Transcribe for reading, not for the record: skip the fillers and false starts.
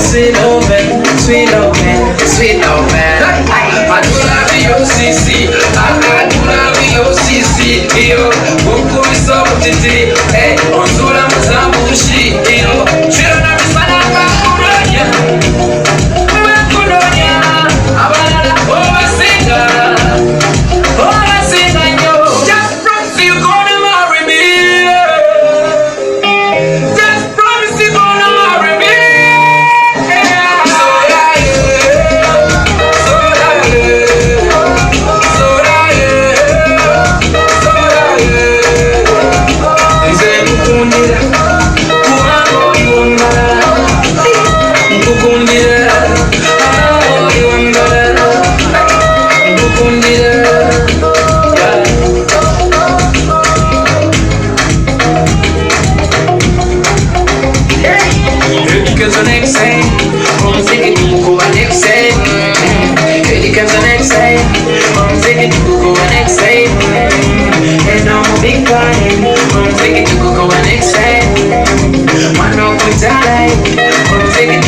sweet loving, sweet loving, sweet loving. I do love you, CC. I do love you, CC. Yo, Goku is so titi. Hey, on Zula Muzambushi. Yo, children of the Sana Bakuronia. Bakuronia. Abana, Ovasinga. Ovasinga, yo. Just promise you gonna marry me. Just promise you gonna marry me. Big time, I'm taking